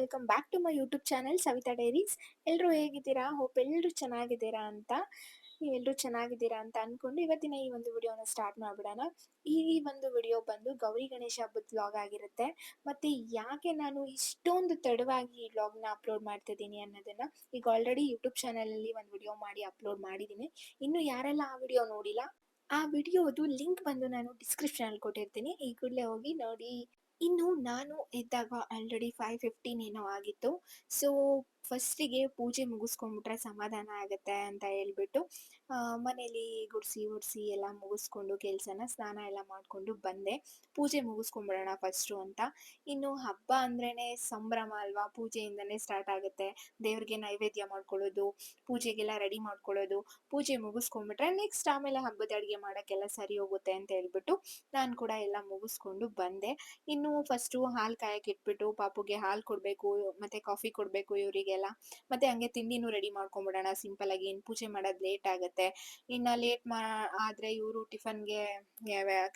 Welcome back to my YouTube channel Savita Diaries. ಎಲ್ಲರೂ ಹೇಗಿದ್ದೀರಾ? Hope ಎಲ್ಲರೂ ಚೆನ್ನಾಗಿದ್ದೀರಾ ಅಂತ. ನೀವೆಲ್ಲರೂ ಚೆನ್ನಾಗಿದ್ದೀರಾ ಅಂತ ಅನ್ಕೊಂಡು ಇವತ್ತಿನ ಈ ಒಂದು ವಿಡಿಯೋನ ಸ್ಟಾರ್ಟ್ ಮಾಡ್ಬಿಡೋಣ. ಈ ಒಂದು ವಿಡಿಯೋ ಬಂದು ಗೌರಿ ಗಣೇಶ ಹಬ್ಬದ ವ್ಲಾಗ್ ಆಗಿರುತ್ತೆ. ಮತ್ತೆ ಯಾಕೆ ನಾನು ಇಷ್ಟೊಂದು ತಡವಾಗಿ ಈ ವ್ಲಾಗ್ನ ಅಪ್ಲೋಡ್ ಮಾಡ್ತಿದ್ದೀನಿ ಅನ್ನೋದನ್ನ ಈಗ ಆಲ್ರೆಡಿ ಯೂಟ್ಯೂಬ್ ಚಾನಲಲ್ಲಿ ಒಂದು ವಿಡಿಯೋ ಮಾಡಿ ಅಪ್ಲೋಡ್ ಮಾಡಿದ್ದೀನಿ. ಇನ್ನು ಯಾರೆಲ್ಲ ಆ ವಿಡಿಯೋ ನೋಡಿಲ್ಲ, ಆ ವಿಡಿಯೋದು ಲಿಂಕ್ ಬಂದು ನಾನು ಡಿಸ್ಕ್ರಿಪ್ಷನಲ್ಲಿ ಕೊಟ್ಟಿರ್ತೀನಿ. ಈ ಕೂಡಲೇ ಹೋಗಿ ನೋಡಿ. ಇನ್ನು ನಾನು ಎದ್ದಾಗ ಆಲ್ರೆಡಿ 5:15 ಏನೋ ಆಗಿತ್ತು. ಸೊ ಫಸ್ಟಿಗೆ ಪೂಜೆ ಮುಗಿಸ್ಕೊಂಡ್ಬಿಟ್ರೆ ಸಮಾಧಾನ ಆಗುತ್ತೆ ಅಂತ ಹೇಳ್ಬಿಟ್ಟು ಮನೇಲಿ ಗುಡಿಸಿ ಒರೆಸಿ ಎಲ್ಲ ಮುಗಿಸ್ಕೊಂಡು ಕೆಲಸನ ಸ್ನಾನ ಎಲ್ಲ ಮಾಡಿಕೊಂಡು ಬಂದೆ. ಪೂಜೆ ಮುಗಿಸ್ಕೊಂಡ್ಬಿಡೋಣ ಫಸ್ಟು ಅಂತ. ಇನ್ನು ಹಬ್ಬ ಅಂದ್ರೇ ಸಂಭ್ರಮ ಅಲ್ವಾ, ಪೂಜೆಯಿಂದನೇ ಸ್ಟಾರ್ಟ್ ಆಗುತ್ತೆ. ದೇವ್ರಿಗೆ ನೈವೇದ್ಯ ಮಾಡ್ಕೊಳ್ಳೋದು, ಪೂಜೆಗೆಲ್ಲ ರೆಡಿ ಮಾಡ್ಕೊಳ್ಳೋದು, ಪೂಜೆ ಮುಗಿಸ್ಕೊಂಡ್ಬಿಟ್ರೆ ನೆಕ್ಸ್ಟ್ ಆಮೇಲೆ ಹಬ್ಬದ ಅಡುಗೆ ಮಾಡೋಕ್ಕೆಲ್ಲ ಸರಿ ಹೋಗುತ್ತೆ ಅಂತ ಹೇಳ್ಬಿಟ್ಟು ನಾನು ಕೂಡ ಎಲ್ಲ ಮುಗಿಸ್ಕೊಂಡು ಬಂದೆ. ಇನ್ನು ಫಸ್ಟು ಹಾಲು ಕಾಯಕ್ಕೆ ಇಟ್ಬಿಟ್ಟು ಪಾಪುಗೆ ಹಾಲು ಕೊಡಬೇಕು, ಮತ್ತು ಕಾಫಿ ಕೊಡಬೇಕು ಇವರಿಗೆಲ್ಲ. ಮತ್ತು ಹಂಗೆ ತಿಂಡಿನೂ ರೆಡಿ ಮಾಡ್ಕೊಂಬಿಡೋಣ ಸಿಂಪಲ್ಲಾಗಿ, ಇನ್ನು ಪೂಜೆ ಮಾಡೋದು ಲೇಟ್ ಆಗುತ್ತೆ. ಇನ್ನು ಲೇಟ್ ಆದರೆ ಇವರು ಟಿಫನ್ಗೆ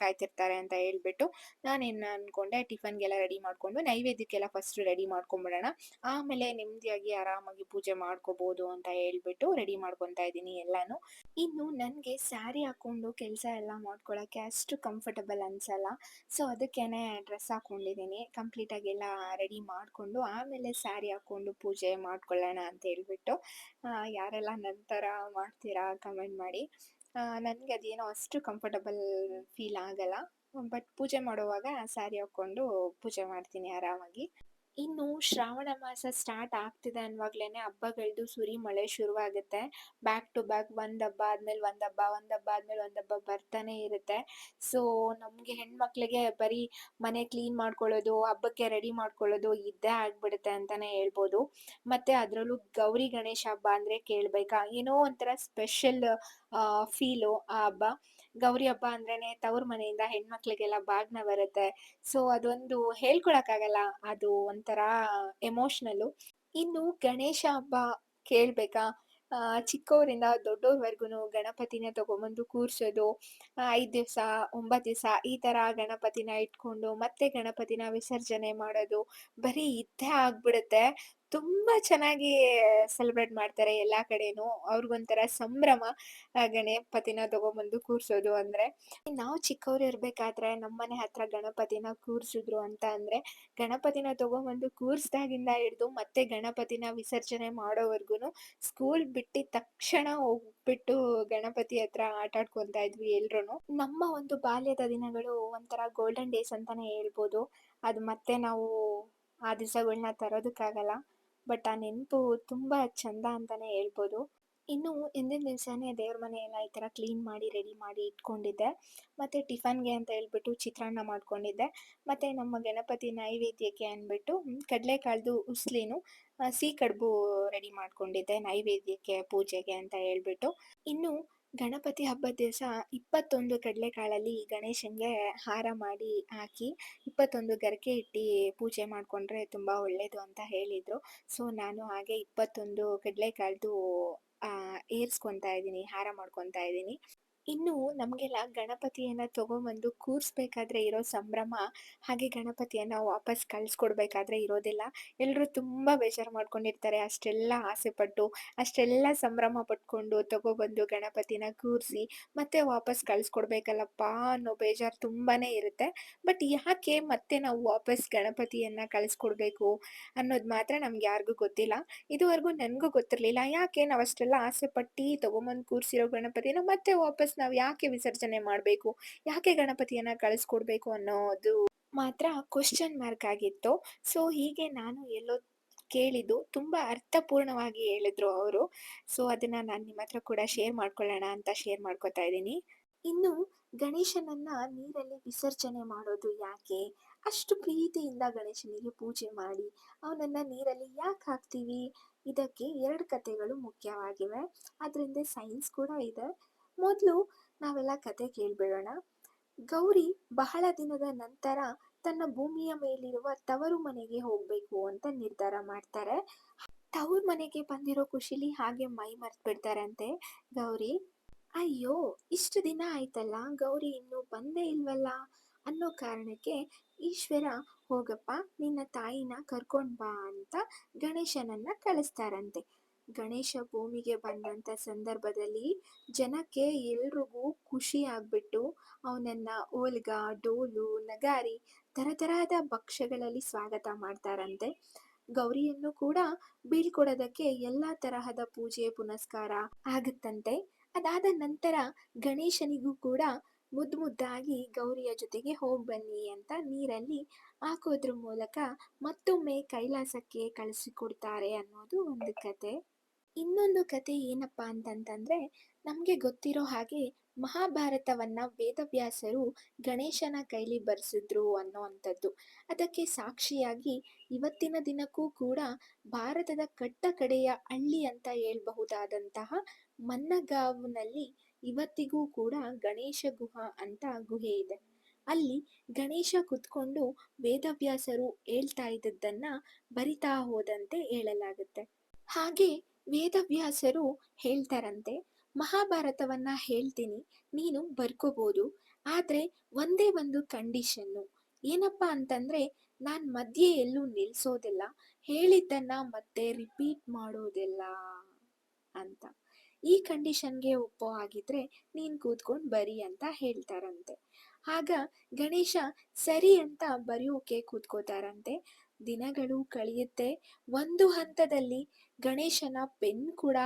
ಕಾಯ್ತಿರ್ತಾರೆ ಅಂತ ಹೇಳ್ಬಿಟ್ಟು ನಾನೇನು ಅಂದ್ಕೊಂಡೆ, ಟಿಫನ್ಗೆಲ್ಲ ರೆಡಿ ಮಾಡಿಕೊಂಡು ನೈವೇದ್ಯಕ್ಕೆಲ್ಲ ಫಸ್ಟ್ ರೆಡಿ ಮಾಡ್ಕೊಂಬಿಡೋಣ, ಆಮೇಲೆ ನೆಮ್ಮದಿಯಾಗಿ ಆರಾಮಾಗಿ ಪೂಜೆ ಮಾಡ್ಕೋಬೋದು ಅಂತ ಹೇಳ್ಬಿಟ್ಟು ರೆಡಿ ಮಾಡ್ಕೊತಾ ಇದ್ದೀನಿ ಎಲ್ಲನೂ. ಇನ್ನು ನನಗೆ ಸ್ಯಾರಿ ಹಾಕ್ಕೊಂಡು ಕೆಲಸ ಎಲ್ಲ ಮಾಡ್ಕೊಳ್ಳೋಕ್ಕೆ ಅಷ್ಟು ಕಂಫರ್ಟಬಲ್ ಅನಿಸಲ್ಲ. ಸೊ ಅದಕ್ಕೇನೆ ಡ್ರೆಸ್ ಹಾಕ್ಕೊಂಡಿದ್ದೀನಿ. ಕಂಪ್ಲೀಟಾಗೆಲ್ಲ ರೆಡಿ ಮಾಡಿಕೊಂಡು ಆಮೇಲೆ ಸ್ಯಾರಿ ಹಾಕ್ಕೊಂಡು ಪೂಜೆ ಮಾಡ್ಕೊಳ್ಳೋಣ ಅಂತ ಹೇಳ್ಬಿಟ್ಟು. ಯಾರೆಲ್ಲ ನನ್ನ ಥರ ಮಾಡ್ತೀರಾ ಕಮೆಂಟ್ ಮಾಡಿ. ನನಗೆ ಅದೇನೋ ಅಷ್ಟು ಕಂಫರ್ಟಬಲ್ ಫೀಲ್ ಆಗಲ್ಲ. ಬಟ್ ಪೂಜೆ ಮಾಡುವಾಗ ಸ್ಯಾರಿ ಹಾಕ್ಕೊಂಡು ಪೂಜೆ ಮಾಡ್ತೀನಿ ಆರಾಮಾಗಿ. ಇನ್ನು ಶ್ರಾವಣ ಮಾಸ ಸ್ಟಾರ್ಟ್ ಆಗ್ತಿದೆ ಅನ್ನುವಾಗ್ಲೇ ಹಬ್ಬಗಳದ್ದು ಸುರಿಮಳೆ ಶುರುವಾಗುತ್ತೆ. ಬ್ಯಾಕ್ ಟು ಬ್ಯಾಕ್ ಒಂದು ಹಬ್ಬ ಆದ್ಮೇಲೆ ಒಂದು ಹಬ್ಬ, ಒಂದು ಹಬ್ಬ ಆದ್ಮೇಲೆ ಒಂದು ಹಬ್ಬ ಬರ್ತಾನೆ ಇರುತ್ತೆ. ಸೊ ನಮಗೆ ಹೆಣ್ಮಕ್ಳಿಗೆ ಬರೀ ಮನೆ ಕ್ಲೀನ್ ಮಾಡ್ಕೊಳ್ಳೋದು, ಹಬ್ಬಕ್ಕೆ ರೆಡಿ ಮಾಡ್ಕೊಳ್ಳೋದು ಇದ್ದೇ ಆಗ್ಬಿಡುತ್ತೆ ಅಂತಲೇ ಹೇಳ್ಬೋದು. ಮತ್ತು ಅದರಲ್ಲೂ ಗೌರಿ ಗಣೇಶ ಹಬ್ಬ ಅಂದರೆ ಕೇಳಬೇಕಾ, ಏನೋ ಒಂಥರ ಸ್ಪೆಷಲ್ ಫೀಲು ಆ ಹಬ್ಬ. ಗೌರಿ ಹಬ್ಬ ಅಂದ್ರೇ ತವ್ರ ಮನೆಯಿಂದ ಹೆಣ್ಮಕ್ಳಿಗೆಲ್ಲ ಬಾಗ್ನ ಬರುತ್ತೆ. ಸೊ ಅದೊಂದು ಹೇಳ್ಕೊಳಕ್ಕಾಗಲ್ಲ, ಅದು ಒಂಥರ ಎಮೋಷ್ನಲ್ಲು. ಇನ್ನು ಗಣೇಶ ಹಬ್ಬ ಕೇಳಬೇಕಾ, ಚಿಕ್ಕವರಿಂದ ದೊಡ್ಡೋರ್ವರ್ಗು ಗಣಪತಿನ ತಗೊಂಬಂದು ಕೂರಿಸೋದು, 5 ದಿವಸ 9 ದಿವಸ ಈ ಥರ ಗಣಪತಿನ ಇಟ್ಕೊಂಡು ಮತ್ತೆ ಗಣಪತಿನ ವಿಸರ್ಜನೆ ಮಾಡೋದು ಬರೀ ಇದ್ದೇ ಆಗ್ಬಿಡುತ್ತೆ. ತುಂಬ ಚೆನ್ನಾಗಿ ಸೆಲೆಬ್ರೇಟ್ ಮಾಡ್ತಾರೆ ಎಲ್ಲ ಕಡೆನೂ. ಅವ್ರಿಗೊಂಥರ ಸಂಭ್ರಮ ಗಣಪತಿನ ತಗೊಂಬಂದು ಕೂರಿಸೋದು ಅಂದರೆ. ನಾವು ಚಿಕ್ಕವ್ರು ಇರಬೇಕಾದ್ರೆ ನಮ್ಮನೆ ಹತ್ರ ಗಣಪತಿನ ಕೂರಿಸಿದ್ರು ಅಂತ ಅಂದರೆ, ಗಣಪತಿನ ತಗೊಂಬಂದು ಕೂರಿಸ್ದಾಗಿಂದ ಹಿಡಿದು ಮತ್ತೆ ಗಣಪತಿನ ವಿಸರ್ಜನೆ ಮಾಡೋವರೆಗೂ ಸ್ಕೂಲ್ ಬಿಟ್ಟಿದ ತಕ್ಷಣ ಹೋಗ್ಬಿಟ್ಟು ಗಣಪತಿ ಹತ್ರ ಆಟ ಆಡ್ಕೊತಾ ಇದ್ವಿ ಎಲ್ರೂ. ನಮ್ಮ ಒಂದು ಬಾಲ್ಯದ ದಿನಗಳು ಒಂಥರ ಗೋಲ್ಡನ್ ಡೇಸ್ ಅಂತಾನೆ ಹೇಳ್ಬೋದು. ಅದು ಮತ್ತೆ ನಾವು ಆ ದಿವಸಗಳ್ನ ತರೋದಕ್ಕಾಗಲ್ಲ. ಬಟ್ ಆ ನೆನಪು ತುಂಬ ಚಂದ ಅಂತಾನೆ ಹೇಳ್ಬೋದು. ಇನ್ನು ಹಿಂದಿನ ದಿವಸನೇ ದೇವ್ರ ಮನೆ ಎಲ್ಲ ಈ ಥರ ಕ್ಲೀನ್ ಮಾಡಿ ರೆಡಿ ಮಾಡಿ ಇಟ್ಕೊಂಡಿದ್ದೆ. ಮತ್ತು ಟಿಫನ್ಗೆ ಅಂತ ಹೇಳ್ಬಿಟ್ಟು ಚಿತ್ರಾನ್ನ ಮಾಡ್ಕೊಂಡಿದ್ದೆ. ಮತ್ತು ನಮ್ಮ ಗಣಪತಿ ನೈವೇದ್ಯಕ್ಕೆ ಅಂದ್ಬಿಟ್ಟು ಕಡಲೆಕಾಳ್ದು ಉಸ್ಲಿನೂ ಸಿಹಿ ಕಡುಬು ರೆಡಿ ಮಾಡ್ಕೊಂಡಿದ್ದೆ ನೈವೇದ್ಯಕ್ಕೆ ಪೂಜೆಗೆ ಅಂತ ಹೇಳ್ಬಿಟ್ಟು. ಇನ್ನು ಗಣಪತಿ ಹಬ್ಬದ ದಿವಸ 21 ಕಡಲೆಕಾಳಲ್ಲಿ ಗಣೇಶನಿಗೆ ಹಾರ ಮಾಡಿ ಹಾಕಿ 21 ಗರಿಕೆ ಇಟ್ಟು ಪೂಜೆ ಮಾಡಿಕೊಂಡ್ರೆ ತುಂಬ ಒಳ್ಳೆಯದು ಅಂತ ಹೇಳಿದರು. ಸೊ ನಾನು ಹಾಗೆ 21 ಕಡಲೆಕಾಳ್ದು ಏರಿಸ್ಕೊತಾ ಇದ್ದೀನಿ, ಹಾರ ಮಾಡ್ಕೊತಾ ಇದ್ದೀನಿ. ಇನ್ನು ನಮಗೆಲ್ಲ ಗಣಪತಿಯನ್ನು ತಗೊಂಬಂದು ಕೂರಿಸ್ಬೇಕಾದ್ರೆ ಇರೋ ಸಂಭ್ರಮ ಹಾಗೆ ಗಣಪತಿಯನ್ನು ವಾಪಸ್ ಕಳಿಸ್ಕೊಡ್ಬೇಕಾದ್ರೆ ಇರೋದಿಲ್ಲ. ಎಲ್ಲರೂ ತುಂಬ ಬೇಜಾರು ಮಾಡ್ಕೊಂಡಿರ್ತಾರೆ. ಅಷ್ಟೆಲ್ಲ ಆಸೆಪಟ್ಟು ಅಷ್ಟೆಲ್ಲ ಸಂಭ್ರಮ ಪಟ್ಕೊಂಡು ತಗೊಬಂದು ಗಣಪತಿನ ಕೂರಿಸಿ ಮತ್ತೆ ವಾಪಸ್ ಕಳಿಸ್ಕೊಡ್ಬೇಕಲ್ಲಪ್ಪ ಅನ್ನೋ ಬೇಜಾರು ತುಂಬಾ ಇರುತ್ತೆ. ಬಟ್ ಯಾಕೆ ಮತ್ತೆ ನಾವು ವಾಪಸ್ ಗಣಪತಿಯನ್ನು ಕಳಿಸ್ಕೊಡ್ಬೇಕು ಅನ್ನೋದು ಮಾತ್ರ ನಮ್ಗೆ ಯಾರಿಗೂ ಗೊತ್ತಿಲ್ಲ. ಇದುವರೆಗೂ ನನಗೂ ಗೊತ್ತಿರಲಿಲ್ಲ, ಯಾಕೆ ನಾವು ಅಷ್ಟೆಲ್ಲ ಆಸೆಪಟ್ಟು ತಗೊಂಬಂದು ಕೂರಿಸಿರೋ ಗಣಪತಿನ ಮತ್ತೆ ವಾಪಸ್ ನಾವು ಯಾಕೆ ವಿಸರ್ಜನೆ ಮಾಡಬೇಕು, ಯಾಕೆ ಗಣಪತಿಯನ್ನು ಕಳಿಸ್ಕೊಡ್ಬೇಕು ಅನ್ನೋದು ಮಾತ್ರ ಕ್ವಶನ್ ಮಾರ್ಕ್ ಆಗಿತ್ತು. ಸೊ ಹೀಗೆ ನಾನು ಎಲ್ಲೋ ಕೇಳಿದ್ದು ತುಂಬ ಅರ್ಥಪೂರ್ಣವಾಗಿ ಹೇಳಿದ್ರು ಅವರು. ಸೊ ಅದನ್ನು ನಾನು ನಿಮ್ಮ ಹತ್ರ ಕೂಡ ಶೇರ್ ಮಾಡ್ಕೊಳ್ಳೋಣ ಅಂತ ಶೇರ್ ಮಾಡ್ಕೊತಾ ಇದ್ದೀನಿ. ಇನ್ನು ಗಣೇಶನನ್ನು ನೀರಲ್ಲಿ ವಿಸರ್ಜನೆ ಮಾಡೋದು ಯಾಕೆ, ಅಷ್ಟು ಪ್ರೀತಿಯಿಂದ ಗಣೇಶನಿಗೆ ಪೂಜೆ ಮಾಡಿ ಅವನನ್ನು ನೀರಲ್ಲಿ ಯಾಕೆ ಹಾಕ್ತೀವಿ, ಇದಕ್ಕೆ 2 ಕಥೆಗಳು ಮುಖ್ಯವಾಗಿವೆ. ಅದರಿಂದ ಸೈನ್ಸ್ ಕೂಡ ಇದೆ. ಮೊದಲು ನಾವೆಲ್ಲ ಕತೆ ಕೇಳಿಬಿಡೋಣ. ಗೌರಿ ಬಹಳ ದಿನದ ನಂತರ ತನ್ನ ಭೂಮಿಯ ಮೇಲಿರುವ ತವರು ಮನೆಗೆ ಹೋಗಬೇಕು ಅಂತ ನಿರ್ಧಾರ ಮಾಡ್ತಾರೆ. ತವರು ಮನೆಗೆ ಬಂದಿರೋ ಖುಷಿಲಿ ಹಾಗೆ ಮೈ ಮರ್ತು ಬಿಡ್ತಾರಂತೆ ಗೌರಿ. ಅಯ್ಯೋ, ಇಷ್ಟು ದಿನ ಆಯ್ತಲ್ಲ ಗೌರಿ ಇನ್ನೂ ಬಂದೇ ಇಲ್ವಲ್ಲ ಅನ್ನೋ ಕಾರಣಕ್ಕೆ ಈಶ್ವರ ಹೋಗಪ್ಪ ನಿನ್ನ ತಾಯಿನ ಕರ್ಕೊಂಡ್ ಬಾ ಅಂತ ಗಣೇಶನನ್ನ ಕಳಿಸ್ತಾರಂತೆ. ಗಣೇಶ ಭೂಮಿಗೆ ಬಂದಂತ ಸಂದರ್ಭದಲ್ಲಿ ಜನಕ್ಕೆ ಎಲ್ರಿಗೂ ಖುಷಿ ಆಗ್ಬಿಟ್ಟು ಅವನನ್ನ ಓಲ್ಗ, ಡೋಲು, ನಗಾರಿ ತರತರಹದ ಭಕ್ಷ್ಯಗಳಲ್ಲಿ ಸ್ವಾಗತ ಮಾಡ್ತಾರಂತೆ. ಗೌರಿಯನ್ನು ಕೂಡ ಬೀಳ್ಕೊಡೋದಕ್ಕೆ ಎಲ್ಲಾ ತರಹದ ಪೂಜೆ ಪುನಸ್ಕಾರ ಆಗುತ್ತಂತೆ. ಅದಾದ ನಂತರ ಗಣೇಶನಿಗೂ ಕೂಡ ಮುದ್ದಾಗಿ ಗೌರಿಯ ಜೊತೆಗೆ ಹೋಗ್ಬನ್ನಿ ಅಂತ ನೀರಲ್ಲಿ ಹಾಕೋದ್ರ ಮೂಲಕ ಮತ್ತೊಮ್ಮೆ ಕೈಲಾಸಕ್ಕೆ ಕಳಿಸಿಕೊಡ್ತಾರೆ ಅನ್ನೋದು ಒಂದು ಕತೆ. ಇನ್ನೊಂದು ಕತೆ ಏನಪ್ಪಾ ಅಂತಂತಂದ್ರೆ, ನಮ್ಗೆ ಗೊತ್ತಿರೋ ಹಾಗೆ ಮಹಾಭಾರತವನ್ನ ವೇದವ್ಯಾಸರು ಗಣೇಶನ ಕೈಲಿ ಬರ್ಸಿದ್ರು ಅನ್ನೋವಂಥದ್ದು. ಅದಕ್ಕೆ ಸಾಕ್ಷಿಯಾಗಿ ಇವತ್ತಿನ ದಿನಕ್ಕೂ ಕೂಡ ಭಾರತದ ಕಟ್ಟ ಕಡೆಯ ಹಳ್ಳಿ ಅಂತ ಹೇಳ್ಬಹುದಾದಂತಹ ಮನ್ನಗಾವ್ನಲ್ಲಿ ಇವತ್ತಿಗೂ ಕೂಡ ಗಣೇಶ ಗುಹಾ ಅಂತ ಗುಹೆ ಇದೆ. ಅಲ್ಲಿ ಗಣೇಶ ಕುತ್ಕೊಂಡು ವೇದವ್ಯಾಸರು ಹೇಳ್ತಾ ಇದ್ದದ್ದನ್ನ ಬರಿತಾ ಹೋದಂತೆ ಹೇಳಲಾಗುತ್ತೆ. ಹಾಗೆ ವೇದವ್ಯಾಸರು ಹೇಳ್ತಾರಂತೆ, ಮಹಾಭಾರತವನ್ನ ಹೇಳ್ತೀನಿ, ನೀನು ಬರ್ಕೋಬಹುದು, ಆದ್ರೆ ಒಂದೇ ಒಂದು ಕಂಡೀಷನ್ನು. ಏನಪ್ಪಾ ಅಂತಂದ್ರೆ, ನಾನ್ ಮಧ್ಯೆ ಎಲ್ಲೂ ನಿಲ್ಸೋದಿಲ್ಲ, ಹೇಳಿದ್ದನ್ನ ಮತ್ತೆ ರಿಪೀಟ್ ಮಾಡೋದಿಲ್ಲ ಅಂತ. ಈ ಕಂಡೀಷನ್ಗೆ ಒಪ್ಪೋ ಹಾಗಿದ್ರೆ ನೀನ್ ಕೂತ್ಕೊಂಡ್ ಬರಿ ಅಂತ ಹೇಳ್ತಾರಂತೆ. ಆಗ ಗಣೇಶ ಸರಿ ಅಂತ ಬರೆಯೋಕೆ ಕೂತ್ಕೋತಾರಂತೆ. ದಿನಗಳು ಕಳೆಯುತ್ತೆ. ಒಂದು ಹಂತದಲ್ಲಿ ಗಣೇಶನ ಪೆನ್ ಕೂಡ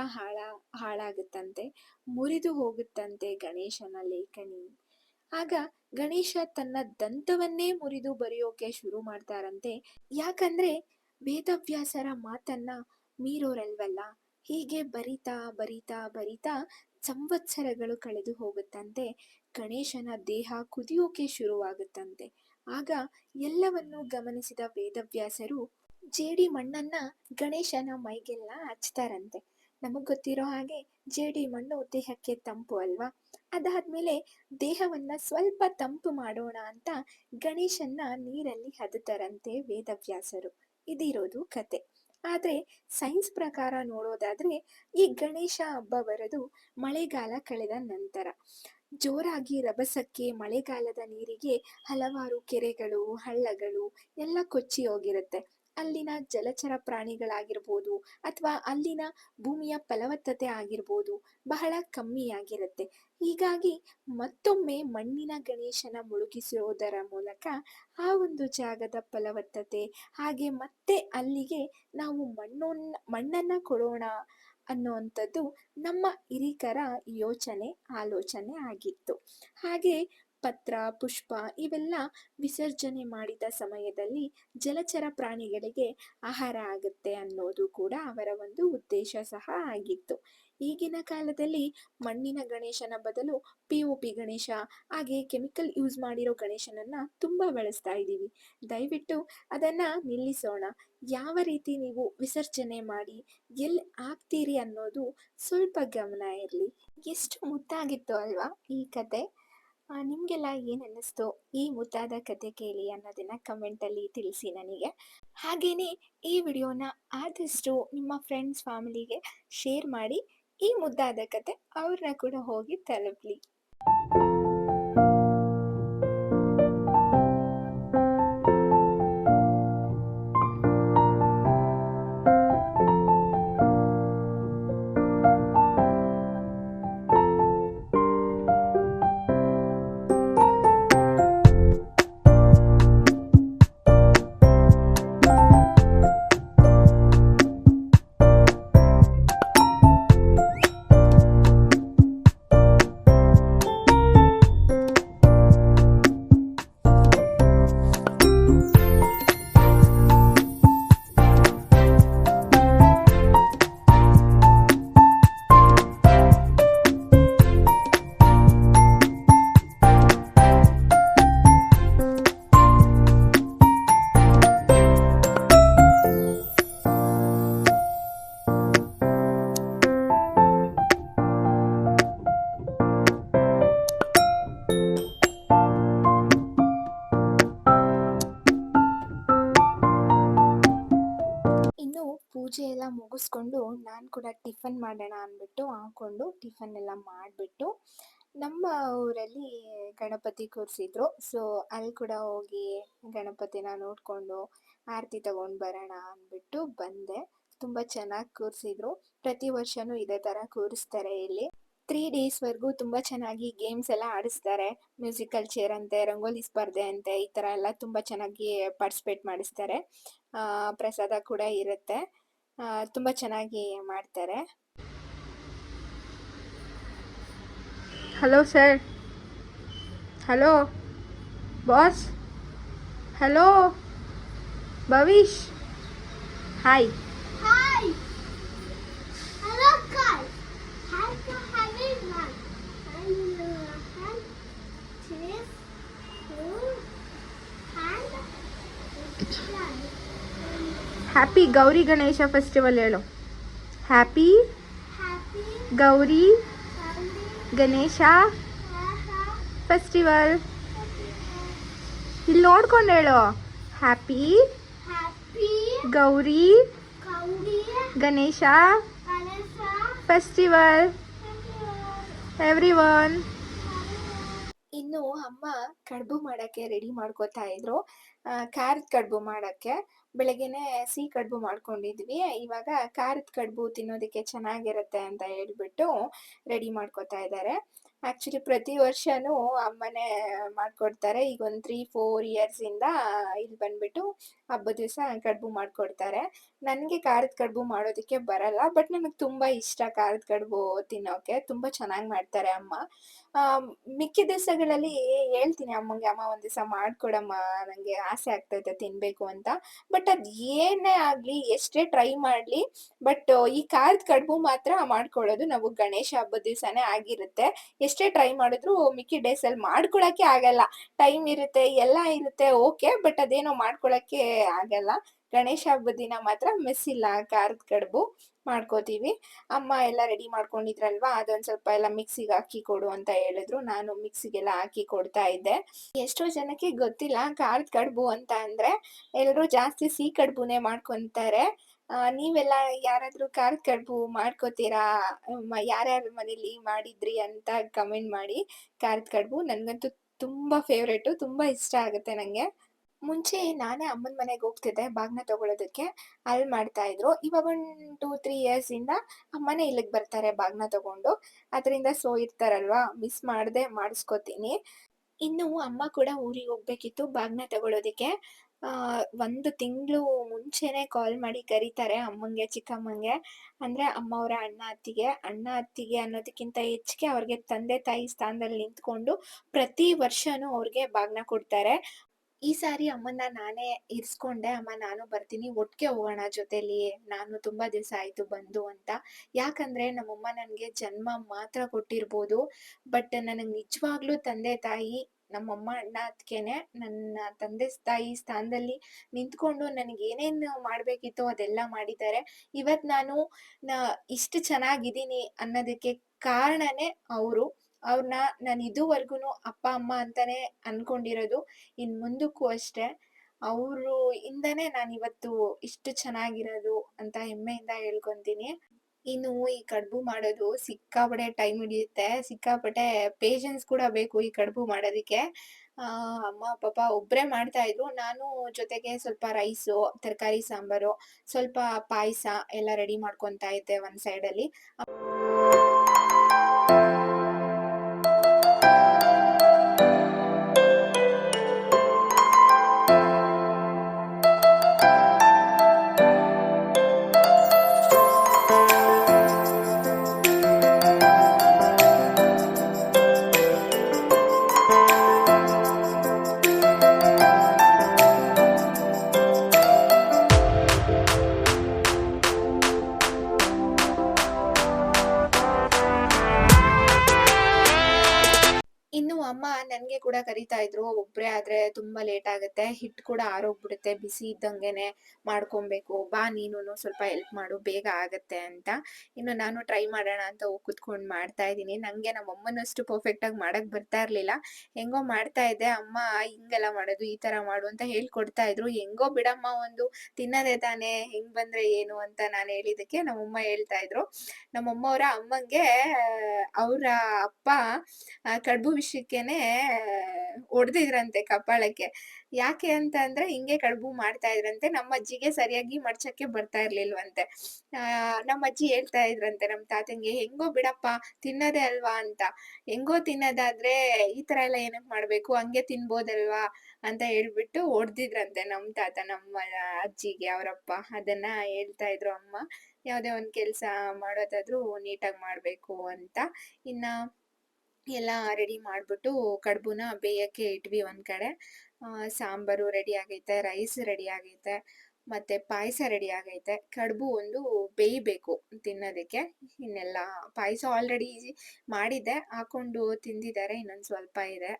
ಹಾಳಾಗುತ್ತಂತೆ, ಮುರಿದು ಹೋಗುತ್ತಂತೆ ಗಣೇಶನ ಲೇಖನಿ. ಆಗ ಗಣೇಶ ತನ್ನ ದಂತವನ್ನೇ ಮುರಿದು ಬರೆಯೋಕೆ ಶುರು ಮಾಡ್ತಾರಂತೆ. ಯಾಕಂದ್ರೆ ವೇದವ್ಯಾಸರ ಮಾತನ್ನ ಮೀರೋರಲ್ವಲ್ಲ. ಹೀಗೆ ಬರಿತಾ ಬರಿತಾ ಬರಿತಾ ಸಂವತ್ಸರಗಳು ಕಳೆದು ಹೋಗುತ್ತಂತೆ. ಗಣೇಶನ ದೇಹ ಕುದಿಯೋಕೆ ಶುರುವಾಗುತ್ತಂತೆ. ಆಗ ಎಲ್ಲವನ್ನೂ ಗಮನಿಸಿದ ವೇದವ್ಯಾಸರು ಜೇಡಿ ಮಣ್ಣನ್ನ ಗಣೇಶನ ಮೈಗೆಲ್ಲ ಹಚ್ತಾರಂತೆ. ನಮಗ್ ಗೊತ್ತಿರೋ ಹಾಗೆ ಜೇಡಿ ಮಣ್ಣು ದೇಹಕ್ಕೆ ತಂಪು ಅಲ್ವಾ. ಅದಾದ್ಮೇಲೆ ದೇಹವನ್ನ ಸ್ವಲ್ಪ ತಂಪು ಮಾಡೋಣ ಅಂತ ಗಣೇಶನ್ನ ನೀರಲ್ಲಿ ಹದತಾರಂತೆ ವೇದವ್ಯಾಸರು. ಇದಿರೋದು ಕತೆ. ಆದ್ರೆ ಸೈನ್ಸ್ ಪ್ರಕಾರ ನೋಡೋದಾದ್ರೆ ಈ ಗಣೇಶ ಹಬ್ಬ ಬರೋದು ಮಳೆಗಾಲ ಕಳೆದ ನಂತರ. ಜೋರಾಗಿ ರಭಸಕ್ಕೆ ಮಳೆಗಾಲದ ನೀರಿಗೆ ಹಲವಾರು ಕೆರೆಗಳು, ಹಳ್ಳಗಳು ಎಲ್ಲ ಕೊಚ್ಚಿ ಹೋಗಿರುತ್ತೆ. ಅಲ್ಲಿನ ಜಲಚರ ಪ್ರಾಣಿಗಳಾಗಿರ್ಬೋದು ಅಥವಾ ಅಲ್ಲಿನ ಭೂಮಿಯ ಫಲವತ್ತತೆ ಆಗಿರ್ಬೋದು ಬಹಳ ಕಮ್ಮಿಯಾಗಿರುತ್ತೆ. ಹೀಗಾಗಿ ಮತ್ತೊಮ್ಮೆ ಮಣ್ಣಿನ ಗಣೇಶನ ಮುಳುಗಿಸುವುದರ ಮೂಲಕ ಆ ಒಂದು ಜಾಗದ ಫಲವತ್ತತೆ, ಹಾಗೆ ಮತ್ತೆ ಅಲ್ಲಿಗೆ ನಾವು ಮಣ್ಣನ್ನ ಕೊಡೋಣ ಅನ್ನುವಂಥದ್ದು ನಮ್ಮ ಹಿರೀಕರ ಯೋಚನೆ, ಆಲೋಚನೆ ಆಗಿತ್ತು. ಹಾಗೆ ಪತ್ರ, ಪುಷ್ಪ ಇವೆಲ್ಲ ವಿಸರ್ಜನೆ ಮಾಡಿದ ಸಮಯದಲ್ಲಿ ಜಲಚರ ಪ್ರಾಣಿಗಳಿಗೆ ಆಹಾರ ಆಗುತ್ತೆ ಅನ್ನೋದು ಕೂಡ ಅವರ ಒಂದು ಉದ್ದೇಶ ಸಹ ಆಗಿತ್ತು. ಈಗಿನ ಕಾಲದಲ್ಲಿ ಮಣ್ಣಿನ ಗಣೇಶನ ಬದಲು POP ಗಣೇಶ, ಹಾಗೆ ಕೆಮಿಕಲ್ ಯೂಸ್ ಮಾಡಿರೋ ಗಣೇಶನನ್ನ ತುಂಬಾ ಬಳಸ್ತಾ ಇದ್ದೀವಿ. ದಯವಿಟ್ಟು ಅದನ್ನ ನಿಲ್ಲಿಸೋಣ. ಯಾವ ರೀತಿ ನೀವು ವಿಸರ್ಜನೆ ಮಾಡಿ ಎಲ್ಲಿ ಹಾಕ್ತೀರಿ ಅನ್ನೋದು ಸ್ವಲ್ಪ ಗಮನ ಇರಲಿ. ಎಷ್ಟು ಮುದ್ದಾಗಿತ್ತು ಅಲ್ವಾ ಈ ಕತೆ. ನಿಮಗೆಲ್ಲ ಏನು ಅನ್ನಿಸ್ತು ಈ ಮುದ್ದಾದ ಕತೆ ಕೇಳಿ ಅನ್ನೋದನ್ನ ಕಮೆಂಟಲ್ಲಿ ತಿಳಿಸಿ ನನಗೆ. ಹಾಗೇನೆ ಈ ವಿಡಿಯೋನ ಆದಷ್ಟು ನಿಮ್ಮ ಫ್ರೆಂಡ್ಸ್ ಫ್ಯಾಮಿಲಿಗೆ ಶೇರ್ ಮಾಡಿ. ಈ ಮುದ್ದಾದ ಕತೆ ಅವ್ರನ್ನ ಕೂಡ ಹೋಗಿ ತಲುಪಲಿ. ಪೂಜೆ ಎಲ್ಲ ಮುಗಿಸ್ಕೊಂಡು ನಾನು ಕೂಡ ಟಿಫನ್ ಮಾಡೋಣ ಅಂದ್ಬಿಟ್ಟು ಹಾಕೊಂಡು ಟಿಫನ್ ಎಲ್ಲ ಮಾಡಿಬಿಟ್ಟು ನಮ್ಮ ಊರಲ್ಲಿ ಗಣಪತಿ ಕೂರಿಸಿದ್ರು. ಸೊ ಅಲ್ಲಿ ಕೂಡ ಹೋಗಿ ಗಣಪತಿನ ನೋಡ್ಕೊಂಡು ಆರತಿ ತಗೊಂಡು ಬರೋಣ ಅಂದ್ಬಿಟ್ಟು ಬಂದೆ. ತುಂಬ ಚೆನ್ನಾಗಿ ಕೂರಿಸಿದ್ರು. ಪ್ರತಿ ವರ್ಷನೂ ಇದೇ ಥರ ಕೂರಿಸ್ತಾರೆ ಇಲ್ಲಿ. 3 ಡೇಸ್ವರೆಗೂ ತುಂಬ ಚೆನ್ನಾಗಿ ಗೇಮ್ಸ್ ಎಲ್ಲ ಆಡಿಸ್ತಾರೆ. ಮ್ಯೂಸಿಕಲ್ ಚೇರ್ ಅಂತೆ, ರಂಗೋಲಿ ಸ್ಪರ್ಧೆ ಅಂತೆ, ಈ ಥರ ಎಲ್ಲ ತುಂಬ ಚೆನ್ನಾಗಿ ಪಾರ್ಟಿಸಿಪೇಟ್ ಮಾಡಿಸ್ತಾರೆ. ಪ್ರಸಾದ ಕೂಡ ಇರುತ್ತೆ. ತುಂಬ ಚೆನ್ನಾಗಿ ಮಾಡ್ತಾರೆ. Hello sir. Hello boss. Hello Bhavish. Hi. Hi! Hello guys! Hi to everyone! I'm Lohan, cheese, food, and chicken. Happy Gauri Ganesha festival ಹೇಳು. Happy Happy Gauri Sunday, Ganesha Haha, festival. ಇಲ್ಲಿ ನೋಡ್ಕೊಂಡು ಹೇಳು. Happy Happy Gauri Gauri Ganesha Ganesha festival Festival. Everyone. ಇನ್ನು ಅಮ್ಮ ಕಡುಬು ಮಾಡೋಕ್ಕೆ ready ಮಾಡ್ಕೋತಾ ಇದ್ರು. ಖಾರದ ಕಡುಬು ಮಾಡೋಕ್ಕೆ ಬೆಳಗ್ಗೆನೆ ಸಿಹಿ ಕಡುಬು ಮಾಡ್ಕೊಂಡಿದ್ವಿ. ಇವಾಗ ಖಾರದ ಕಡುಬು ತಿನ್ನೋದಕ್ಕೆ ಚೆನ್ನಾಗಿರುತ್ತೆ ಅಂತ ಹೇಳ್ಬಿಟ್ಟು ರೆಡಿ ಮಾಡ್ಕೋತಾ ಇದ್ದಾರೆ. ಆ್ಯಕ್ಚುಲಿ ಪ್ರತಿ ವರ್ಷನೂ ಅಮ್ಮನೇ ಮಾಡ್ಕೊಡ್ತಾರೆ. ಈಗ ಒಂದು 3-4 ಇಯರ್ಸಿಂದ ಇಲ್ಲಿ ಬಂದ್ಬಿಟ್ಟು ಹಬ್ಬದ ದಿವಸ ಕಡುಬು ಮಾಡ್ಕೊಡ್ತಾರೆ. ನನಗೆ ಖಾರದ ಕಡುಬು ಮಾಡೋದಕ್ಕೆ ಬರಲ್ಲ, ಬಟ್ ನನಗೆ ತುಂಬ ಇಷ್ಟ ಖಾರದ ಕಡುಬು ತಿನ್ನೋಕ್ಕೆ. ತುಂಬ ಚೆನ್ನಾಗಿ ಮಾಡ್ತಾರೆ ಅಮ್ಮ. ಮಿಕ್ಕಿದ ದಿವಸಗಳಲ್ಲಿ ಹೇಳ್ತೀನಿ ಅಮ್ಮಂಗೆ, ಅಮ್ಮ ಒಂದು ದಿವಸ ಮಾಡಿಕೊಡಮ್ಮ, ನನಗೆ ಆಸೆ ಆಗ್ತೈತೆ ತಿನ್ನಬೇಕು ಅಂತ. ಬಟ್ ಅದು ಏನೇ ಆಗಲಿ, ಎಷ್ಟೇ ಟ್ರೈ ಮಾಡಲಿ, ಬಟ್ ಈ ಖಾರದ ಕಡುಬು ಮಾತ್ರ ಮಾಡ್ಕೊಳ್ಳೋದು ನಾವು ಗಣೇಶ ಹಬ್ಬದ ದಿವಸನೇ ಆಗಿರುತ್ತೆ. ಎಷ್ಟೇ ಟ್ರೈ ಮಾಡಿದ್ರು ಮಿಕ್ಕಿ ಡೇಸಲ್ಲಿ ಮಾಡ್ಕೊಳಕ್ಕೆ ಆಗಲ್ಲ. ಟೈಮ್ ಇರುತ್ತೆ, ಎಲ್ಲ ಇರುತ್ತೆ, ಓಕೆ, ಬಟ್ ಅದೇನೋ ಮಾಡ್ಕೊಳಕ್ಕೆ ಆಗಲ್ಲ. ಗಣೇಶ ಹಬ್ಬದ ದಿನ ಮಾತ್ರ ಮಿಸ್ ಇಲ್ಲ ಖಾರದ ಕಡುಬು ಮಾಡ್ಕೋತೀವಿ. ಅಮ್ಮ ಎಲ್ಲ ರೆಡಿ ಮಾಡ್ಕೊಂಡಿದ್ರಲ್ವಾ, ಅದೊಂದು ಸ್ವಲ್ಪ ಎಲ್ಲ ಮಿಕ್ಸಿಗೆ ಹಾಕಿ ಕೊಡು ಅಂತ ಹೇಳಿದ್ರು. ನಾನು ಮಿಕ್ಸಿಗೆಲ್ಲ ಹಾಕಿ ಕೊಡ್ತಾ ಇದ್ದೆ. ಎಷ್ಟೋ ಜನಕ್ಕೆ ಗೊತ್ತಿಲ್ಲ ಖಾರದ ಕಡುಬು ಅಂತ ಅಂದರೆ. ಎಲ್ಲರೂ ಜಾಸ್ತಿ ಸಿಹಿ ಕಡುಬುನೇ ಮಾಡ್ಕೊತಾರೆ. ನೀವೆಲ್ಲ ಯಾರಾದರೂ ಖಾರದ ಕಡುಬು ಮಾಡ್ಕೋತೀರಾ? ಯಾರ್ಯಾರ ಮನೇಲಿ ಮಾಡಿದ್ರಿ ಅಂತ ಕಮೆಂಟ್ ಮಾಡಿ. ಖಾರದ ಕಡುಬು ನನಗಂತೂ ತುಂಬ ಫೇವ್ರೇಟು, ತುಂಬ ಇಷ್ಟ ಆಗುತ್ತೆ ನನಗೆ. ಮುಂಚೆ ನಾನೇ ಅಮ್ಮನ ಮನೆಗೆ ಹೋಗ್ತಿದ್ದೆ ಬಾಗ್ನ ತಗೊಳ್ಳೋದಕ್ಕೆ. ಅಲ್ಲಿ ಮಾಡ್ತಾಯಿದ್ರು. ಇವಾಗ ಒಂದು 2-3 ಇಯರ್ಸಿಂದ ಅಮ್ಮನೇ ಇಲ್ಲಿಗೆ ಬರ್ತಾರೆ ಬಾಗ್ನ ತಗೊಂಡು. ಅದರಿಂದ ಇರ್ತಾರಲ್ವಾ, ಮಿಸ್ ಮಾಡದೆ ಮಾಡಿಸ್ಕೋತೀನಿ. ಇನ್ನು ಅಮ್ಮ ಕೂಡ ಊರಿಗೆ ಹೋಗ್ಬೇಕಿತ್ತು ಬಾಗ್ನ ತಗೊಳ್ಳೋದಕ್ಕೆ. 1 ತಿಂಗಳು ಮುಂಚೆನೇ ಕಾಲ್ ಮಾಡಿ ಕರೀತಾರೆ ಅಮ್ಮಂಗೆ, ಚಿಕ್ಕಮ್ಮಂಗೆ. ಅಂದರೆ ಅಮ್ಮವರ ಅಣ್ಣ ಅತ್ತಿಗೆ ಅನ್ನೋದಕ್ಕಿಂತ ಹೆಚ್ಚಿಗೆ ಅವ್ರಿಗೆ ತಂದೆ ತಾಯಿ ಸ್ಥಾನದಲ್ಲಿ ನಿಂತ್ಕೊಂಡು ಪ್ರತಿ ವರ್ಷನೂ ಅವ್ರಿಗೆ ಬಾಗ್ನ ಕೊಡ್ತಾರೆ. ಈ ಸಾರಿ ಅಮ್ಮನ್ನ ನಾನೇ ಇರಿಸ್ಕೊಂಡೆ. ಅಮ್ಮ ನಾನು ಬರ್ತೀನಿ, ಒಟ್ಟಿಗೆ ಹೋಗೋಣ ಜೊತೆಲಿ, ನಾನು ತುಂಬಾ ದಿವಸ ಆಯ್ತು ಬಂದು ಅಂತ. ಯಾಕಂದ್ರೆ ನಮ್ಮಮ್ಮ ನನಗೆ ಜನ್ಮ ಮಾತ್ರ ಕೊಟ್ಟಿರ್ಬೋದು, ಬಟ್ ನನಗೆ ನಿಜವಾಗ್ಲೂ ತಂದೆ ತಾಯಿ ನಮ್ಮಮ್ಮ ಅಣ್ಣ ಅತ್ತಿಗೆನೇ. ನನ್ನ ತಂದೆ ತಾಯಿ ಸ್ಥಾನದಲ್ಲಿ ನಿಂತ್ಕೊಂಡು ನನಗೆ ಏನೇನು ಮಾಡಬೇಕಿತ್ತೋ ಅದೆಲ್ಲ ಮಾಡಿದ್ದಾರೆ. ಇವತ್ತು ಇಷ್ಟು ಚೆನ್ನಾಗಿದ್ದೀನಿ ಅನ್ನೋದಕ್ಕೆ ಕಾರಣನೇ ಅವರು. ಅವ್ರನ್ನ ನಾನು ಇದುವರೆಗೂ ಅಪ್ಪ ಅಮ್ಮ ಅಂತಾನೆ ಅನ್ಕೊಂಡಿರೋದು. ಇನ್ನು ಮುಂದಕ್ಕೂ ಅಷ್ಟೇ. ಅವರು ಇಂದನೇ ನಾನಿವತ್ತು ಇಷ್ಟು ಚೆನ್ನಾಗಿರೋದು ಅಂತ ಹೆಮ್ಮೆಯಿಂದ ಹೇಳ್ಕೊಂತೀನಿ. ಇನ್ನು ಈ ಕಡುಬು ಮಾಡೋದು ಸಿಕ್ಕಾಪಟ್ಟೆ ಟೈಮ್ ಹಿಡಿಯುತ್ತೆ. ಸಿಕ್ಕಾಪಟ್ಟೆ ಪೇಷನ್ಸ್ ಕೂಡ ಬೇಕು ಈ ಕಡುಬು ಮಾಡೋದಕ್ಕೆ. ಅಮ್ಮ ಪಾಪ ಒಬ್ಬರೇ ಮಾಡ್ತಾ ಇದ್ರು. ನಾನು ಜೊತೆಗೆ ಸ್ವಲ್ಪ ರೈಸು, ತರಕಾರಿ ಸಾಂಬಾರು, ಸ್ವಲ್ಪ ಪಾಯಸ ಎಲ್ಲ ರೆಡಿ ಮಾಡ್ಕೊತಾ ಇದ್ದೆ ಒಂದು ಸೈಡಲ್ಲಿ. ಅಮ್ಮ ನನಗೆ ಕೂಡ ಕರೀತಾ ಇದ್ರು, "ಒಬ್ರೇ ಆದ್ರೆ ತುಂಬಾ ಲೇಟ್ ಆಗುತ್ತೆ. ಹಿಟ್ಟು ಕೂಡ ಆರೋಗ್ಬಿಡುತ್ತೆ. ಬಿಸಿ ಇದ್ದಂಗೆನೆ ಮಾಡ್ಕೊಬೇಕು. ಬಾ ನೀನುನು ಸ್ವಲ್ಪ ಹೆಲ್ಪ್ ಮಾಡು ಬೇಗ ಆಗತ್ತೆ" ಅಂತ. ನಾನು ಟ್ರೈ ಮಾಡೋಣ ಅಂತ ಹೋಗಿ ಕುತ್ಕೊಂಡ್ ಮಾಡ್ತಾ ಇದ್ದೀನಿ. ನಂಗೆ ನಮ್ಮ ಅಮ್ಮನಷ್ಟು ಪರ್ಫೆಕ್ಟಾಗಿ ಮಾಡಕ್ ಬರ್ತಾ ಇರ್ಲಿಲ್ಲ. ಹೆಂಗೋ ಮಾಡ್ತಾ ಇದ್ದೆ. ಅಮ್ಮ ಹಿಂಗೆಲ್ಲ ಮಾಡೋದು, ಈ ತರ ಮಾಡು ಅಂತ ಹೇಳ್ಕೊಡ್ತಾ ಇದ್ರು. ಹೆಂಗೋ ಬಿಡಮ್ಮ ಒಂದು ತಿನ್ನೋದೇ ತಾನೇ ಹೆಂಗ್ ಬಂದ್ರೆ ಏನು ಅಂತ ನಾನ್ ಹೇಳಿದಕ್ಕೆ ನಮ್ಮಮ್ಮ ಹೇಳ್ತಾ ಇದ್ರು. ನಮ್ಮಮ್ಮವ್ರ ಅಮ್ಮಂಗೆ ಅವ್ರ ಅಪ್ಪ ಕಡುಬು ವಿಷಯಕ್ಕೇನೆ ಹೊಡ್ದಿದ್ರಂತೆ ಕಪಾಳಕ್ಕೆ. ಯಾಕೆ ಅಂತ ಅಂದ್ರೆ ಹಿಂಗೆ ಕಡುಬು ಮಾಡ್ತಾ ಇದ್ರಂತೆ. ನಮ್ಮಜ್ಜಿಗೆ ಸರಿಯಾಗಿ ಮಡ್ಚಕ್ಕೆ ಬರ್ತಾ ಇರ್ಲಿಲ್ವಂತೆ. ನಮ್ಮಜ್ಜಿ ಹೇಳ್ತಾ ಇದ್ರಂತೆ ನಮ್ ತಾತಂಗೆ, "ಹೆಂಗೋ ಬಿಡಪ್ಪ ತಿನ್ನೋದೇ ಅಲ್ವಾ" ಅಂತ. "ಹೆಂಗೋ ತಿನ್ನೋದಾದ್ರೆ ಈ ತರ ಎಲ್ಲ ಏನಕ್ ಮಾಡ್ಬೇಕು? ಹಂಗೆ ತಿನ್ಬೋದಲ್ವಾ?" ಅಂತ ಹೇಳ್ಬಿಟ್ಟು ಹೊಡ್ದಿದ್ರಂತೆ ನಮ್ ತಾತ ನಮ್ಮ ಅಜ್ಜಿಗೆ ಅವರಪ್ಪ. ಅದನ್ನ ಹೇಳ್ತಾ ಇದ್ರು ಅಮ್ಮ. ಯಾವ್ದೇ ಒಂದ್ ಕೆಲ್ಸ ಮಾಡೋದಾದ್ರೂ ನೀಟಾಗ್ ಮಾಡ್ಬೇಕು ಅಂತ. ಇನ್ನ ಎಲ್ಲ ರೆಡಿ ಮಾಡ್ಬಿಟ್ಟು ಕಡ್ಬುನ ಬೇಯಕ್ಕೆ ಇಟ್ವಿ ಒಂದ್ ಕಡೆ. ಸಾಂಬಾರು ರೆಡಿ ಆಗೈತೆ, ರೈಸ್ ರೆಡಿ ಆಗೈತೆ, ಮತ್ತೆ ಪಾಯಸ ರೆಡಿ ಆಗೈತೆ. ಕಡ್ಬು ಒಂದು ಬೇಯ್ಬೇಕು ತಿನ್ನೋದಕ್ಕೆ. ಇನ್ನೆಲ್ಲ ಪಾಯಸ ಆಲ್ರೆಡಿ ಮಾಡಿದ್ದೆ, ಹಾಕೊಂಡು ತಿಂದಿದ್ದಾರೆ. ಇನ್ನೊಂದ್ ಸ್ವಲ್ಪ ಇದೆ.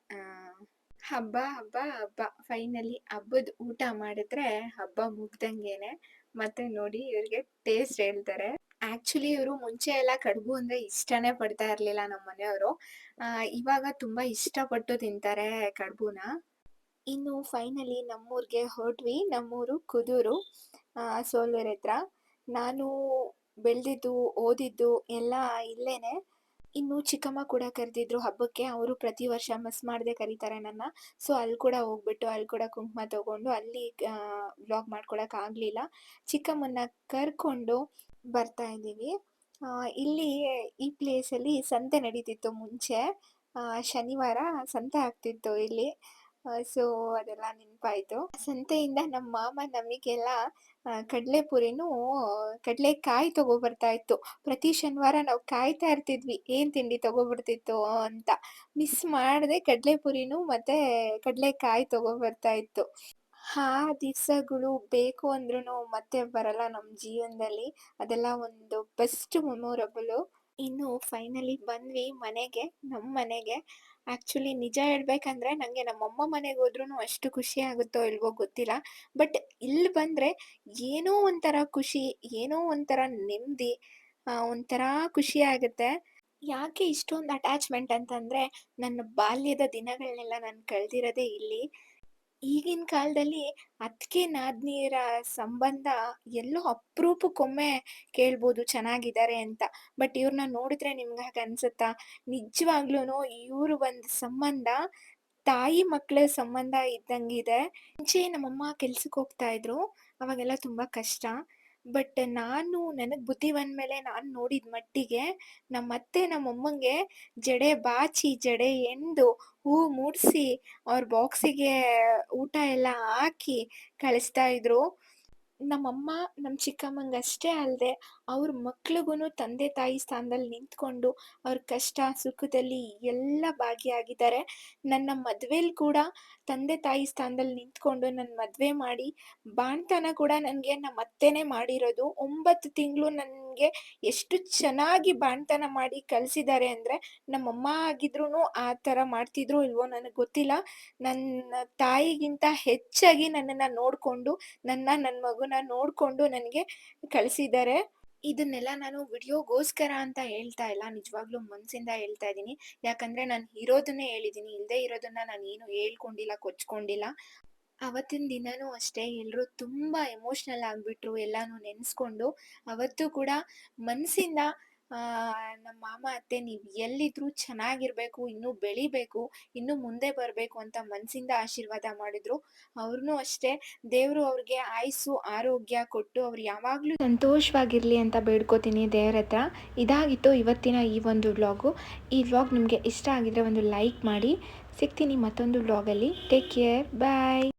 ಹಬ್ಬ, ಹಬ್ಬ, ಹಬ್ಬ. ಫೈನಲಿ ಹಬ್ಬದ್ ಊಟ ಮಾಡಿದ್ರೆ ಹಬ್ಬ ಮುಗ್ದಂಗೇನೆ. ಮತ್ತೆ ನೋಡಿ ಇವ್ರಿಗೆ ಟೇಸ್ಟ್ ಹೇಳ್ತಾರೆ. ಆಕ್ಚುಲಿ ಇವ್ರು ಮುಂಚೆ ಎಲ್ಲ ಕಡುಬು ಅಂದ್ರೆ ಇಷ್ಟನೇ ಪಡ್ತಾ ಇರ್ಲಿಲ್ಲ ನಮ್ ಮನೆಯವ್ರು. ಇವಾಗ ತುಂಬಾ ಇಷ್ಟಪಟ್ಟು ತಿಂತಾರೆ ಕಡ್ಬುನ. ಇನ್ನು ಫೈನಲಿ ನಮ್ಮೂರ್ಗೆ ಹೊರಟ್ವಿ. ನಮ್ಮೂರು ಕುದೂರು, ಸೋಲ್ವೆರ್ ಹತ್ರ. ನಾನು ಬೆಳ್ದಿದ್ದು, ಓದಿದ್ದು ಎಲ್ಲ ಇಲ್ಲೇನೆ. ಇನ್ನು ಚಿಕ್ಕಮ್ಮ ಕೂಡ ಕರೆದಿದ್ರು ಹಬ್ಬಕ್ಕೆ. ಅವರು ಪ್ರತಿ ವರ್ಷ ಮಿಸ್ ಮಾಡದೆ ಕರೀತಾರೆ ನನ್ನ. ಸೊ ಅಲ್ಲಿ ಕೂಡ ಹೋಗ್ಬಿಟ್ಟು, ಅಲ್ಲಿ ಕೂಡ ಕುಂಕುಮ ತಗೊಂಡು, ಅಲ್ಲಿ ವ್ಲಾಗ್ ಮಾಡ್ಕೊಳಕ್ ಆಗ್ಲಿಲ್ಲ. ಚಿಕ್ಕಮ್ಮನ್ನ ಕರ್ಕೊಂಡು ಬರ್ತಾ ಇದೀವಿ. ಇಲ್ಲಿ ಈ ಪ್ಲೇಸಲ್ಲಿ ಸಂತೆ ನಡೀತಿತ್ತು ಮುಂಚೆ. ಶನಿವಾರ ಸಂತೆ ಆಗ್ತಿತ್ತು ಇಲ್ಲಿ. ಸೊ ಅದೆಲ್ಲ ನೆನಪಾಯ್ತು. ಸಂತೆಯಿಂದ ನಮ್ಮ ಮಾಮ ನಮಿಗೆಲ್ಲ ಕಡ್ಲೆಪುರಿನೂ, ಕಡ್ಲೆಕಾಯಿ ತಗೋಬರ್ತಾ ಇತ್ತು. ಪ್ರತಿ ಶನಿವಾರ ನಾವು ಕಾಯ್ತಾ ಇರ್ತಿದ್ವಿ ಏನ್ ತಿಂಡಿ ತಗೋಬರ್ತಿತ್ತು ಅಂತ. ಮಿಸ್ ಮಾಡದೆ ಕಡ್ಲೆಪುರಿನೂ ಮತ್ತೆ ಕಡ್ಲೆಕಾಯಿ ತಗೋಬರ್ತಾ ಇತ್ತು. ಆ ದಿವ್ಸಗಳು ಬೇಕು ಅಂದ್ರುನು ಮತ್ತೆ ಬರಲ್ಲ ನಮ್ ಜೀವನದಲ್ಲಿ. ಅದೆಲ್ಲ ಒಂದು ಬೆಸ್ಟ್ ಮೆಮೊರಬಲು. ಇನ್ನು ಫೈನಲಿ ಬಂದ್ವಿ ಮನೆಗೆ, ನಮ್ ಮನೆಗೆ. ಆಕ್ಚುಲಿ ನಿಜ ಹೇಳ್ಬೇಕಂದ್ರೆ ನಂಗೆ ನಮ್ಮಮ್ಮ ಮನೆಗ್ ಹೋದ್ರುನು ಅಷ್ಟು ಖುಷಿ ಆಗುತ್ತೋ ಇಲ್ವೋ ಗೊತ್ತಿಲ್ಲ. ಬಟ್ ಇಲ್ಲಿ ಬಂದ್ರೆ ಏನೋ ಒಂಥರ ಖುಷಿ, ಏನೋ ಒಂಥರ ನೆಮ್ಮದಿ, ಒಂಥರ ಖುಷಿ ಆಗುತ್ತೆ. ಯಾಕೆ ಇಷ್ಟೊಂದ್ ಅಟ್ಯಾಚ್‌ಮೆಂಟ್ ಅಂತಂದ್ರೆ, ನನ್ನ ಬಾಲ್ಯದ ದಿನಗಳ್ನೆಲ್ಲ ನಾನ್ ಕಳ್ದಿರೋದೇ ಇಲ್ಲಿ. ಈಗಿನ ಕಾಲದಲ್ಲಿ ಅತ್ತಿಗೆ ನಾದ್ನಿಯರ ಸಂಬಂಧ ಎಲ್ಲೋ ಅಪರೂಪಕ್ಕೊಮ್ಮೆ ಕೇಳ್ಬೋದು ಚೆನ್ನಾಗಿದ್ದಾರೆ ಅಂತ. ಬಟ್ ಇವ್ರನ್ನ ನೋಡಿದ್ರೆ ನಿಮ್ಗೆ ಹಾಗೆ ಅನ್ಸುತ್ತಾ? ನಿಜವಾಗ್ಲೂನು ಇವ್ರು ಒಂದ್ ಸಂಬಂಧ ತಾಯಿ ಮಕ್ಳ ಸಂಬಂಧ ಇದ್ದಂಗಿದೆ. ಮುಂಚೆ ನಮ್ಮಮ್ಮ ಕೆಲ್ಸಕ್ಕೆ ಹೋಗ್ತಾ ಇದ್ರು. ಅವಾಗೆಲ್ಲ ತುಂಬಾ ಕಷ್ಟ. ಬಟ್ ನನಗ್ ಬುದ್ಧಿ ಬಂದ್ಮೇಲೆ ನಾನ್ ನೋಡಿದ್ ಮಟ್ಟಿಗೆ ನಮ್ಮತ್ತೆ ನಮ್ಮಮ್ಮಂಗೆ ಜಡೆ ಬಾಚಿ, ಜಡೆ ಎಣ್ದು, ಹೂವು ಮುಡ್ಸಿ, ಅವ್ರ ಬಾಕ್ಸಿಗೆ ಊಟ ಎಲ್ಲ ಹಾಕಿ ಕಳಿಸ್ತಾ ಇದ್ರು. ನಮ್ಮಮ್ಮ ನಮ್ ಚಿಕ್ಕಮ್ಮಂಗಷ್ಟೇ ಅಲ್ದೆ ಅವ್ರ ಮಕ್ಳಿಗೂನು ತಂದೆ ತಾಯಿ ಸ್ಥಾನದಲ್ಲಿ ನಿಂತ್ಕೊಂಡು ಅವ್ರ ಕಷ್ಟ ಸುಖದಲ್ಲಿ ಎಲ್ಲ ಭಾಗಿಯಾಗಿದ್ದಾರೆ. ನನ್ನ ಮದ್ವೆಲ್ ಕೂಡ ತಂದೆ ತಾಯಿ ಸ್ಥಾನದಲ್ಲಿ ನಿಂತ್ಕೊಂಡು ನನ್ ಮದ್ವೆ ಮಾಡಿ, ಬಾಣ್ತನ ಕೂಡ ನನ್ಗೆ ನಮ್ಮತ್ತೆನೇ ಮಾಡಿರೋದು. 9 ತಿಂಗಳು ನನ್ಗೆ ಎಷ್ಟು ಚೆನ್ನಾಗಿ ಬಾಣ್ತನ ಮಾಡಿ ಕಲ್ಸಿದ್ದಾರೆ ಅಂದ್ರೆ, ನಮ್ಮಮ್ಮ ಆಗಿದ್ರೂನು ಆ ತರ ಮಾಡ್ತಿದ್ರೋ ಇಲ್ವೋ ನನಗ್ ಗೊತ್ತಿಲ್ಲ. ನನ್ನ ತಾಯಿಗಿಂತ ಹೆಚ್ಚಾಗಿ ನನ್ನನ್ನ ನೋಡ್ಕೊಂಡು, ನನ್ ಮಗುನ ನೋಡ್ಕೊಂಡು ನನ್ಗೆ ಕಳ್ಸಿದ್ದಾರೆ. ಇದನ್ನೆಲ್ಲ ನಾನು ವಿಡಿಯೋಗೋಸ್ಕರ ಅಂತ ಹೇಳ್ತಾ ಇಲ್ಲ. ನಿಜವಾಗ್ಲೂ ಮನ್ಸಿಂದ ಹೇಳ್ತಾ ಇದೀನಿ. ಯಾಕಂದ್ರೆ ನಾನ್ ಇರೋದನ್ನೇ ಹೇಳಿದೀನಿ. ಇಲ್ದೇ ಇರೋದನ್ನ ನಾನೇನು ಹೇಳ್ಕೊಂಡಿಲ್ಲ, ಕೊಚ್ಕೊಂಡಿಲ್ಲ. ಅವತ್ತಿನ ದಿನನೂ ಅಷ್ಟೇ ಎಲ್ರೂ ತುಂಬಾ ಎಮೋಷನಲ್ ಆಗ್ಬಿಟ್ರು ಎಲ್ಲಾನು ನೆನ್ಸ್ಕೊಂಡು. ಅವತ್ತು ಕೂಡ ಮನ್ಸಿಂದ ನಮ್ಮ ಮಾಮ, ಅತ್ತೆ ನೀವ್ ಎಲ್ಲಿದ್ರು ಚೆನ್ನಾಗಿರ್ಬೇಕು, ಇನ್ನೂ ಬೆಳಿಬೇಕು, ಇನ್ನು ಮುಂದೆ ಬರ್ಬೇಕು ಅಂತ ಮನ್ಸಿಂದ ಆಶೀರ್ವಾದ ಮಾಡಿದ್ರು. ಅವ್ರುನು ಅಷ್ಟೇ ದೇವ್ರು ಅವ್ರಿಗೆ ಆಯುಸ್ಸು, ಆರೋಗ್ಯ ಕೊಟ್ಟು ಅವ್ರು ಯಾವಾಗ್ಲೂ ಸಂತೋಷವಾಗಿರ್ಲಿ ಅಂತ ಬೇಡ್ಕೋತೀನಿ ದೇವ್ರತ್ರ. ಇದಾಗಿತ್ತು ಇವತ್ತಿನ ಈ ಒಂದು ವ್ಲಾಗು. ಈ ವ್ಲಾಗ್ ನಿಮ್ಗೆ ಇಷ್ಟ ಆಗಿದ್ರೆ ಒಂದು ಲೈಕ್ ಮಾಡಿ. ಸಿಗ್ತೀನಿ ಮತ್ತೊಂದು ವ್ಲಾಗಲ್ಲಿ. ಟೇಕ್ ಕೇರ್, ಬಾಯ್.